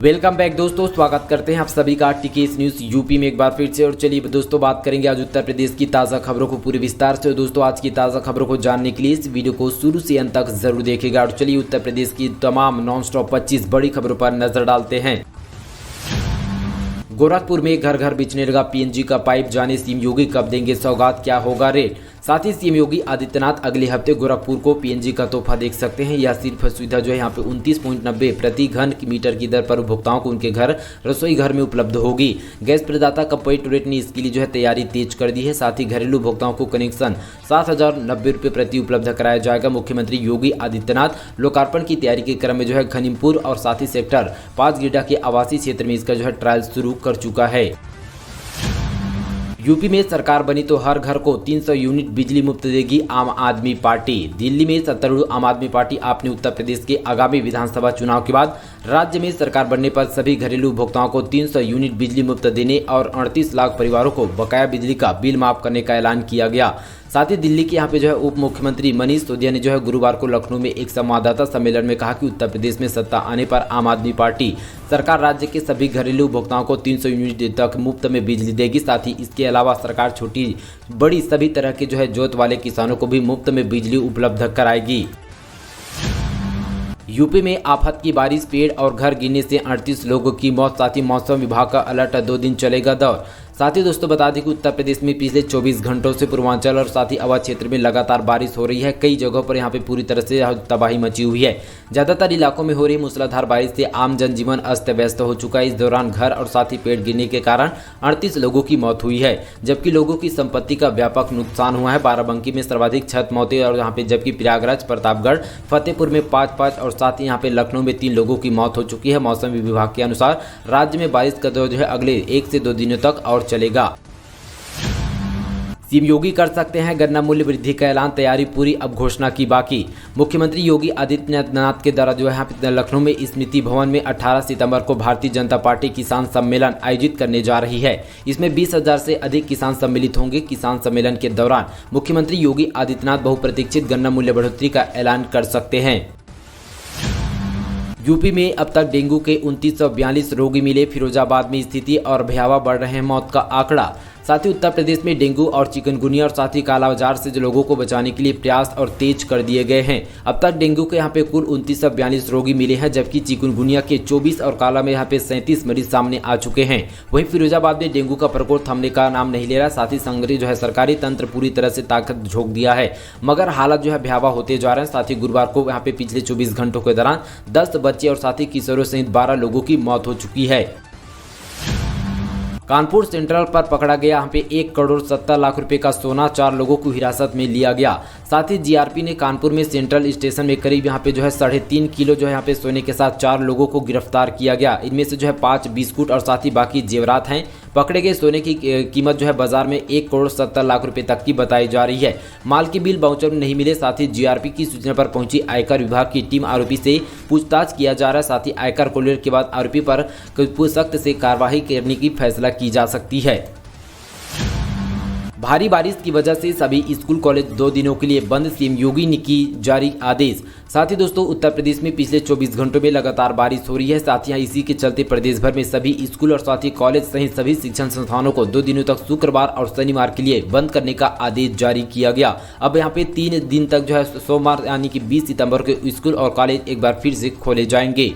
Welcome back दोस्तों, स्वागत करते हैं आप सभी का टीकेएस न्यूज़ यूपी में एक बार फिर से। और चलिए दोस्तों, बात करेंगे आज उत्तर प्रदेश की ताज़ा खबरों को पूरे विस्तार से। दोस्तों, आज की ताज़ा खबरों को जानने के लिए इस वीडियो को शुरू से अंत तक जरूर देखिएगा। और चलिए उत्तर प्रदेश की तमाम नॉन स्टॉप 25 बड़ी खबरों पर नजर डालते हैं। गोरखपुर में घर घर बिछने लगा पीएनजी का पाइप, जाने सीएम योगी कब देंगे सौगात, क्या होगा रेट। साथ ही सीएम योगी आदित्यनाथ अगले हफ्ते गोरखपुर को पीएनजी का तोहफा देख सकते हैं। यह सिर्फ सुविधा जो है यहाँ पे 29.90 प्रति घन मीटर की दर पर उपभोक्ताओं को उनके घर रसोई घर में उपलब्ध होगी। गैस प्रदाता कॉर्पोरेट ने इसके लिए जो है तैयारी तेज कर दी है। साथ ही घरेलू उपभोक्ताओं को कनेक्शन 7,090 रुपये प्रति उपलब्ध कराया जाएगा। मुख्यमंत्री योगी आदित्यनाथ लोकार्पण की तैयारी के क्रम में जो है खनीमपुर और साथ ही सेक्टर 5 गिरिडा के आवासीय क्षेत्र में इसका जो है ट्रायल शुरू कर चुका है। यूपी में सरकार बनी तो हर घर को 300 यूनिट बिजली मुफ्त देगी आम आदमी पार्टी। दिल्ली में सत्तारूढ़ आम आदमी पार्टी आप ने उत्तर प्रदेश के आगामी विधानसभा चुनाव के बाद राज्य में सरकार बनने पर सभी घरेलू उपभोक्ताओं को 300 यूनिट बिजली मुफ्त देने और 38 लाख परिवारों को बकाया बिजली का बिल माफ करने का ऐलान किया गया। साथ ही दिल्ली के यहाँ पे जो है उप मुख्यमंत्री मनीष सिसोदिया ने जो है गुरुवार को लखनऊ में एक संवाददाता सम्मेलन में कहा कि उत्तर प्रदेश में सत्ता आने पर आम आदमी पार्टी सरकार राज्य के सभी घरेलू उपभोक्ताओं को 300 यूनिट तक मुफ्त में बिजली देगी। साथ ही इसके अलावा सरकार छोटी बड़ी सभी तरह के जो है जोत वाले किसानों को भी मुफ्त में बिजली उपलब्ध कराएगी। यूपी में आफत की बारिश, पेड़ और घर गिरने से 38 लोगों की मौत। साथ ही मौसम विभाग का अलर्ट, 2 दिन चलेगा दौर। साथ ही दोस्तों बता दें कि उत्तर प्रदेश में पिछले 24 घंटों से पूर्वांचल और साथ ही अवध क्षेत्र में लगातार बारिश हो रही है। कई जगहों पर यहाँ पे पूरी तरह से तबाही मची हुई है। ज्यादातर इलाकों में हो रही मूसलाधार बारिश से आम जनजीवन अस्त व्यस्त हो चुका है। इस दौरान घर और साथ ही पेड़ गिरने के कारण 38 लोगों की मौत हुई है, जबकि लोगों की संपत्ति का व्यापक नुकसान हुआ है। बाराबंकी में सर्वाधिक छत मौतें और यहाँ पे, जबकि प्रयागराज, प्रतापगढ़, फतेहपुर में 5-5 और साथ ही यहाँ पे लखनऊ में 3 लोगों की मौत हो चुकी है। मौसम विभाग के अनुसार राज्य में बारिश का दौर जो है अगले 1 से 2 दिनों तक और चलेगा। सीएम योगी कर सकते हैं गन्ना मूल्य वृद्धि का ऐलान, तैयारी पूरी, अब घोषणा की बाकी। मुख्यमंत्री योगी आदित्यनाथ के द्वारा जो है यहाँ पे लखनऊ में स्मृति भवन में 18 सितंबर को भारतीय जनता पार्टी किसान सम्मेलन आयोजित करने जा रही है। इसमें 20,000 से अधिक किसान सम्मिलित होंगे। किसान सम्मेलन के दौरान मुख्यमंत्री योगी आदित्यनाथ बहुप्रतीक्षित गन्ना मूल्य बढ़ोतरी का ऐलान कर सकते हैं। यूपी में अब तक डेंगू के 2942 रोगी मिले। फिरोजाबाद में स्थिति और भयावह बढ़ रहे हैं मौत का आंकड़ा। साथ ही उत्तर प्रदेश में डेंगू और चिकनगुनिया और साथ ही कालाबाजार से जो लोगों को बचाने के लिए प्रयास और तेज कर दिए गए हैं। अब तक डेंगू के यहाँ पे कुल 2942 रोगी मिले हैं, जबकि चिकनगुनिया के 24 और काला में यहाँ पे 37 मरीज सामने आ चुके हैं। वहीं फिरोजाबाद में डेंगू का प्रकोप थमने का नाम नहीं ले रहा। साथ ही संग्रह जो है सरकारी तंत्र पूरी तरह से ताकत झोंक दिया है, मगर हालात जो है भयावह होते जा रहे हैं। साथ ही गुरुवार को यहाँ पे पिछले 24 घंटों के दौरान 10 बच्चे और साथ ही किशोरों सहित 12 लोगों की मौत हो चुकी है। कानपुर सेंट्रल पर पकड़ा गया यहाँ पे 1,70,00,000 रुपए का सोना, 4 लोगों को हिरासत में लिया गया। साथ ही जीआरपी ने कानपुर में सेंट्रल स्टेशन में करीब यहाँ पे जो है 3.5 किलो जो है यहाँ पे सोने के साथ 4 लोगों को गिरफ्तार किया गया। इनमें से जो है 5 बिस्कुट और साथ ही बाकी जेवरात हैं। पकड़े गए सोने की कीमत जो है बाजार में 1,70,00,000 रुपए तक की बताई जा रही है। माल के बिल बाउचर में नहीं मिले। साथ ही जीआरपी की सूचना पर पहुंची आयकर विभाग की टीम आरोपी से पूछताछ किया जा रहा है। साथ ही आयकर क्लियर के बाद आरोपी पर सख्त से कार्रवाई करने की फैसला की जा सकती है। भारी बारिश की वजह से सभी स्कूल कॉलेज 2 दिनों के लिए बंद, सीएम योगी ने की जारी आदेश। साथ ही दोस्तों उत्तर प्रदेश में पिछले 24 घंटों में लगातार बारिश हो रही है। साथ ही इसी के चलते प्रदेश भर में सभी स्कूल और साथ ही कॉलेज सहित सभी शिक्षण संस्थानों को 2 दिनों तक शुक्रवार और शनिवार के लिए बंद करने का आदेश जारी किया गया। अब यहाँ पे 3 दिन तक जो है सोमवार यानी कि 20 सितंबर को स्कूल और कॉलेज एक बार फिर से खोले जाएंगे।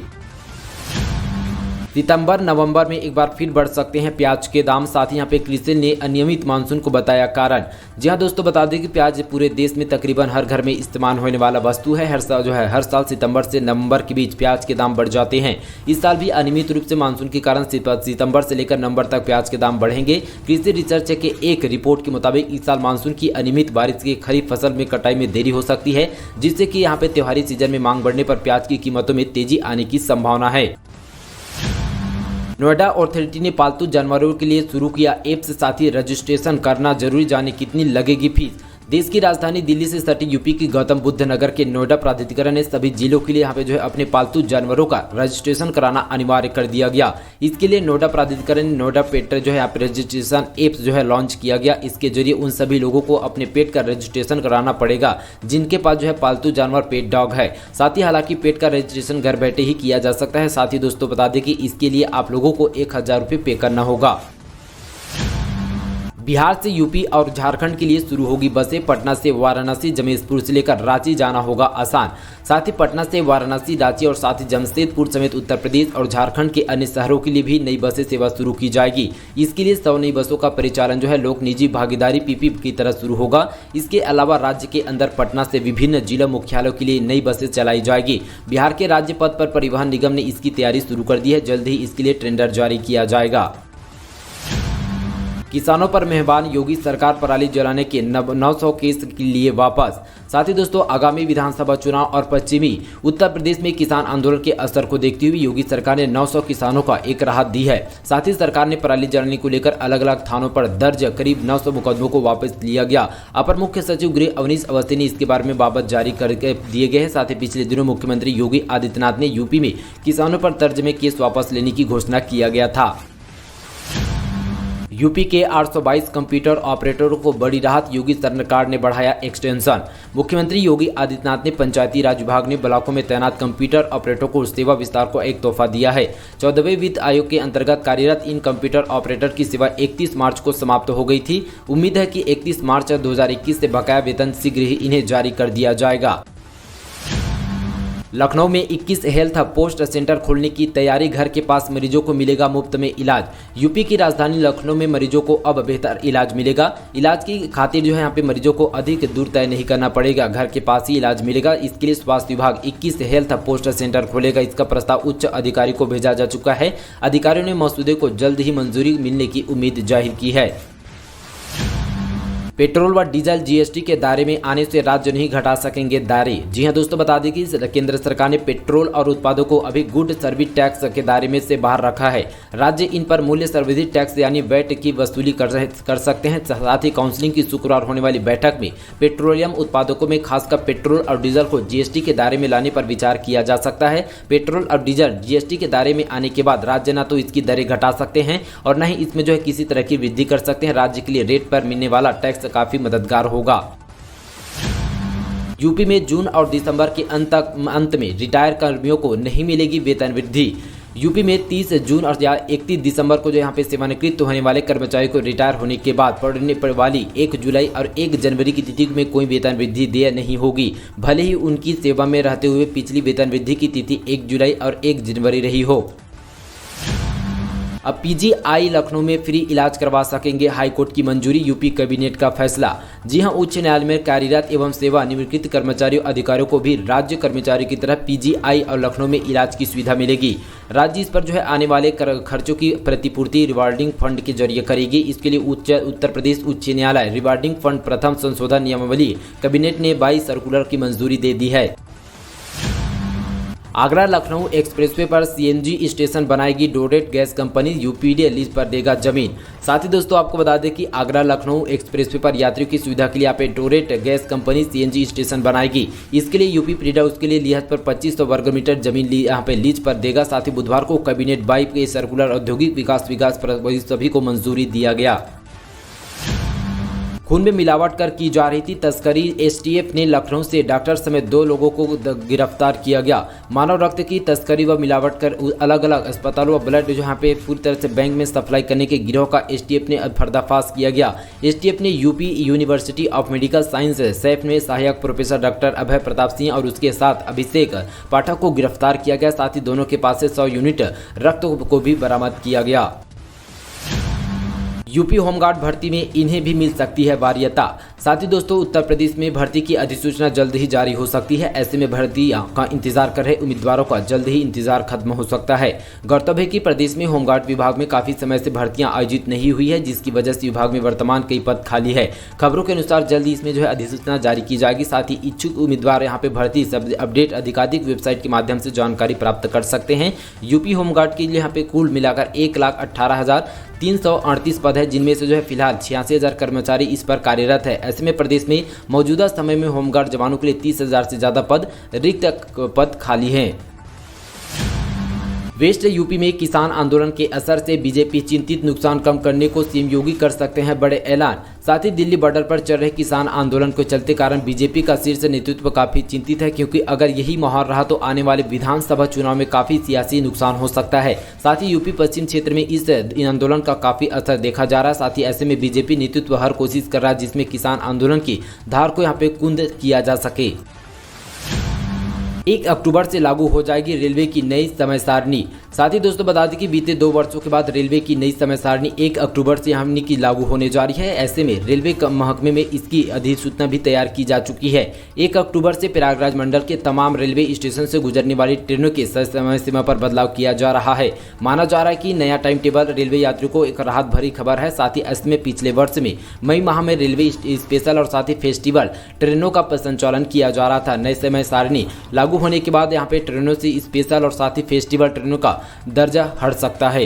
सितंबर नवंबर में एक बार फिर बढ़ सकते हैं प्याज के दाम। साथ ही यहाँ पे कृषि ने अनियमित मानसून को बताया कारण। जी हाँ दोस्तों, बता दें कि प्याज पूरे देश में तकरीबन हर घर में इस्तेमाल होने वाला वस्तु है। हर साल सितंबर से नवंबर के बीच प्याज के दाम बढ़ जाते हैं। इस साल भी अनियमित रूप से मानसून के कारण सितंबर से लेकर नवंबर तक प्याज के दाम बढ़ेंगे। कृषि रिसर्च के एक रिपोर्ट के मुताबिक इस साल मानसून की अनियमित बारिश की खरीफ फसल में कटाई में देरी हो सकती है, जिससे कि यहाँ पे त्योहारी सीजन में मांग बढ़ने पर प्याज की कीमतों में तेजी आने की संभावना है। नोएडा अथॉरिटी ने पालतू जानवरों के लिए शुरू किया ऐप्स। साथ ही रजिस्ट्रेशन करना जरूरी, जाने कितनी लगेगी फीस। देश की राजधानी दिल्ली से सटी यूपी की गौतम बुद्ध नगर के नोएडा प्राधिकरण ने सभी जिलों के लिए यहाँ पे जो है अपने पालतू जानवरों का रजिस्ट्रेशन कराना अनिवार्य कर दिया गया। इसके लिए नोएडा प्राधिकरण ने नोएडा पेट जो है यहाँ पे रजिस्ट्रेशन ऐप जो है लॉन्च किया गया। इसके जरिए उन सभी लोगों को अपने पेट का रजिस्ट्रेशन कराना पड़ेगा जिनके पास जो है पालतू जानवर पेट डॉग है। साथ ही हालांकि पेट का रजिस्ट्रेशन घर बैठे ही किया जा सकता है। साथ ही दोस्तों बता दें कि इसके लिए आप लोगों को 1000 रुपये पे करना होगा। बिहार से यूपी और झारखंड के लिए शुरू होगी बसें। पटना से वाराणसी, जमशेदपुर से लेकर रांची जाना होगा आसान। साथ ही पटना से वाराणसी, रांची और साथ ही जमशेदपुर समेत उत्तर प्रदेश और झारखंड के अन्य शहरों के लिए भी नई बसें सेवा शुरू की जाएगी। इसके लिए 100 नई बसों का परिचालन जो है लोक निजी भागीदारी पीपी की तरह शुरू होगा। इसके अलावा राज्य के अंदर पटना से विभिन्न जिला मुख्यालयों के लिए नई बसें चलाई जाएगी। बिहार के राज्य पथ पर परिवहन निगम ने इसकी तैयारी शुरू कर दी है। जल्द ही इसके लिए टेंडर जारी किया जाएगा। किसानों पर मेहरबान योगी सरकार, पराली जलाने के 900 केस के लिए वापस। साथ ही दोस्तों आगामी विधानसभा चुनाव और पश्चिमी उत्तर प्रदेश में किसान आंदोलन के असर को देखते हुए योगी सरकार ने 900 किसानों का एक राहत दी है। साथ ही सरकार ने पराली जलाने को लेकर अलग अलग थानों पर दर्ज करीब 900 मुकदमों को वापस लिया गया। अपर मुख्य सचिव गृह अवनीश अवस्थी ने इसके बारे में बाबत जारी करके दिए गए हैं। साथ ही पिछले दिनों मुख्यमंत्री योगी आदित्यनाथ ने यूपी में किसानों पर दर्ज में केस वापस लेने की घोषणा किया गया था। यूपी के 822 कंप्यूटर ऑपरेटरों को बड़ी राहत, योगी सरकार ने बढ़ाया एक्सटेंशन। मुख्यमंत्री योगी आदित्यनाथ ने पंचायती राज विभाग ने ब्लॉकों में तैनात कंप्यूटर ऑपरेटरों को सेवा विस्तार को एक तोहफा दिया है। 14वें वित्त आयोग के अंतर्गत कार्यरत इन कंप्यूटर ऑपरेटर की सेवा 31 मार्च को समाप्त हो गई थी। उम्मीद है कि 31 मार्च 2021 से बकाया वेतन शीघ्र ही इन्हें जारी कर दिया जाएगा। लखनऊ में 21 हेल्थ पोस्ट सेंटर खोलने की तैयारी, घर के पास मरीजों को मिलेगा मुफ्त में इलाज। यूपी की राजधानी लखनऊ में मरीजों को अब बेहतर इलाज मिलेगा। इलाज की खातिर जो है यहाँ पे मरीजों को अधिक दूर तय नहीं करना पड़ेगा, घर के पास ही इलाज मिलेगा। इसके लिए स्वास्थ्य विभाग 21 हेल्थ पोस्ट सेंटर खोलेगा। इसका प्रस्ताव उच्च अधिकारी को भेजा जा चुका है। अधिकारियों ने मसौदे को जल्द ही मंजूरी मिलने की उम्मीद जाहिर की है। पेट्रोल व डीजल जीएसटी के दायरे में आने से राज्य नहीं घटा सकेंगे दायरे। जी हां दोस्तों बता दें कि केंद्र सरकार ने पेट्रोल और उत्पादों को अभी गुड सर्विस टैक्स के दायरे में से बाहर रखा है। राज्य इन पर मूल्य सर्विस टैक्स यानी वैट की वसूली कर सकते हैं। साथ ही काउंसिलिंग की शुक्रवार होने वाली बैठक में पेट्रोलियम उत्पादकों में खासकर पेट्रोल और डीजल को जीएसटी के दायरे में लाने पर विचार किया जा सकता है। पेट्रोल और डीजल जीएसटी के दायरे में आने के बाद राज्य न तो इसकी दरें घटा सकते हैं और न ही इसमें जो है किसी तरह की वृद्धि कर सकते हैं। राज्य के लिए रेट पर मिलने वाला टैक्स काफी मददगार होगा। यूपी में जून और दिसंबर के अंत में रिटायर कर्मियों को नहीं मिलेगी वेतन वृद्धि। यूपी में 30 जून और 31 दिसंबर को जो यहाँ पे सेवानिवृत्त होने वाले कर्मचारियों को रिटायर होने के बाद पड़ने वाली 1 जुलाई और 1 जनवरी की तिथि में कोई वेतन वृद्धि देय नहीं होगी, भले ही उनकी सेवा में रहते हुए पिछली वेतन वृद्धि की तिथि 1 जुलाई और 1 जनवरी रही हो। अब पीजीआई लखनऊ में फ्री इलाज करवा सकेंगे, हाईकोर्ट की मंजूरी, यूपी कैबिनेट का फैसला। जी हां, उच्च न्यायालय में कार्यरत एवं सेवानिवृत्त कर्मचारियों अधिकारियों को भी राज्य कर्मचारियों की तरह पीजीआई और लखनऊ में इलाज की सुविधा मिलेगी। राज्य इस पर जो है आने वाले खर्चों की प्रतिपूर्ति रिवार्डिंग फंड के जरिए करेगी। इसके लिए उत्तर प्रदेश उच्च न्यायालय रिवार्डिंग फंड प्रथम संशोधन नियमावली कैबिनेट ने 22 सर्कुलर की मंजूरी दे दी है। आगरा लखनऊ एक्सप्रेसवे पर सीएनजी स्टेशन बनाएगी डोरेट गैस कंपनी, यूपीडीएल लीज पर देगा जमीन। साथ ही दोस्तों आपको बता दें कि आगरा लखनऊ एक्सप्रेसवे पर यात्रियों की सुविधा के लिए यहाँ पे डोरेट गैस कंपनी सीएनजी स्टेशन बनाएगी। इसके लिए यूपीडीएल उसके लिए लिहाज पर 2500 वर्ग मीटर जमीन यहाँ पे लीज पर देगा। साथ ही बुधवार को कैबिनेट 22 के सर्कुलर औद्योगिक विकास पर सभी को मंजूरी दिया गया। खून में मिलावट कर की जा रही थी तस्करी, एसटीएफ ने लखनऊ से डॉक्टर समेत 2 लोगों को गिरफ्तार किया गया। मानव रक्त की तस्करी व मिलावट कर अलग अलग अस्पतालों व ब्लड जो यहाँ पे पूरी तरह से बैंक में सप्लाई करने के गिरोह का एसटीएफ ने पर्दाफाश किया गया। एसटीएफ ने UP university of medical science Saif में सहायक प्रोफेसर डॉक्टर अभय प्रताप सिंह और उसके साथ अभिषेक पाठक को गिरफ्तार किया गया। साथ ही दोनों के पास से 100 यूनिट रक्त को भी बरामद किया गया। यूपी होमगार्ड भर्ती में इन्हें भी मिल सकती है वरीयता। साथ ही दोस्तों उत्तर प्रदेश में भर्ती की अधिसूचना जल्द ही जारी हो सकती है। ऐसे में भर्ती का इंतजार कर रहे उम्मीदवारों का जल्द ही इंतजार खत्म हो सकता है। गौरतलब है कि प्रदेश में होमगार्ड विभाग में काफी समय से भर्तियां आयोजित नहीं हुई है, जिसकी वजह से विभाग में वर्तमान कई पद खाली है। खबरों के अनुसार जल्द ही इसमें जो है अधिसूचना जारी की जाएगी। साथ ही इच्छुक उम्मीदवार यहाँ पे भर्ती सब अपडेट अधिकाधिक वेबसाइट के माध्यम से जानकारी प्राप्त कर सकते हैं। यूपी होमगार्ड के लिए यहाँ पे कुल मिलाकर 1,18,338 पद है, जिनमें से जो है फिलहाल 86,000 कर्मचारी इस पर कार्यरत है। ऐसे में प्रदेश में मौजूदा समय में होमगार्ड जवानों के लिए 30,000 से ज्यादा रिक्त पद खाली हैं। वेस्ट यूपी में किसान आंदोलन के असर से बीजेपी चिंतित, नुकसान कम करने को सीएम योगी कर सकते हैं बड़े ऐलान। साथ ही दिल्ली बॉर्डर पर चल रहे किसान आंदोलन के चलते कारण बीजेपी का शीर्ष नेतृत्व काफी चिंतित है, क्योंकि अगर यही माहौल रहा तो आने वाले विधानसभा चुनाव में काफी सियासी नुकसान हो सकता है। साथ ही यूपी पश्चिम क्षेत्र में इस आंदोलन का काफी असर देखा जा रहा है। साथ ही ऐसे में बीजेपी नेतृत्व हर कोशिश कर रहा है जिसमें किसान आंदोलन की धार को यहाँ पे कुंद किया जा सके। 1 अक्टूबर से लागू हो जाएगी रेलवे की नई समय सारणी। साथ ही दोस्तों बता दें कि बीते 2 वर्षों के बाद रेलवे की नई समय सारणी 1 अक्टूबर से हमने की लागू होने जा रही है। ऐसे में रेलवे महकमे में इसकी अधिसूचना भी तैयार की जा चुकी है। 1 अक्टूबर से प्रयागराज मंडल के तमाम रेलवे स्टेशन से गुजरने वाली ट्रेनों के समय सीमा पर बदलाव किया जा रहा है। माना जा रहा है कि नया टाइम टेबल रेलवे यात्रियों को एक राहत भरी खबर है। साथ ही इसमें पिछले वर्ष में मई माह में रेलवे स्पेशल और साथ ही फेस्टिवल ट्रेनों का संचालन किया जा रहा था। नई समय सारणी लागू होने के बाद यहाँ पे ट्रेनों से स्पेशल और साथ ही फेस्टिवल ट्रेनों का दर्जा हट सकता है।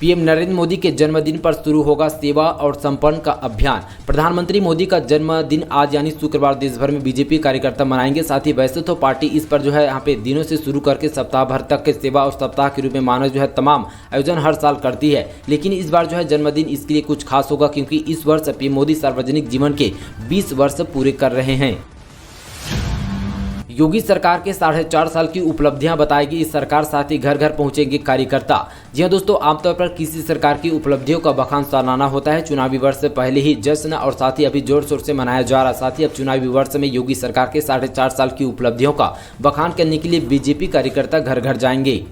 पीएम नरेंद्र मोदी के जन्मदिन पर शुरू होगा सेवा और संपन्न का अभियान। प्रधानमंत्री मोदी का जन्मदिन आज यानी शुक्रवार देश भर में बीजेपी कार्यकर्ता मनाएंगे। साथ ही वैसे तो पार्टी इस पर यहाँ पे दिनों से शुरू करके सप्ताह भर तक के सेवा और सप्ताह के रूप में मानो तमाम आयोजन हर साल करती है, लेकिन इस बार जन्मदिन इसके लिए कुछ खास होगा, क्योंकि इस वर्ष पीएम मोदी सार्वजनिक जीवन के 20 वर्ष पूरे कर रहे हैं। योगी सरकार के 4.5 साल की उपलब्धियां बताएगी इस सरकार, साथ ही घर घर पहुंचेंगे कार्यकर्ता। जी हां दोस्तों, आमतौर पर किसी सरकार की उपलब्धियों का बखान सालाना होता है। चुनावी वर्ष से पहले ही जश्न और साथ ही अभी जोर शोर से मनाया जा रहा। साथ ही अब चुनावी वर्ष में योगी सरकार के 4.5 साल की उपलब्धियों का बखान करने के लिए बीजेपी कार्यकर्ता घर घर जाएंगे।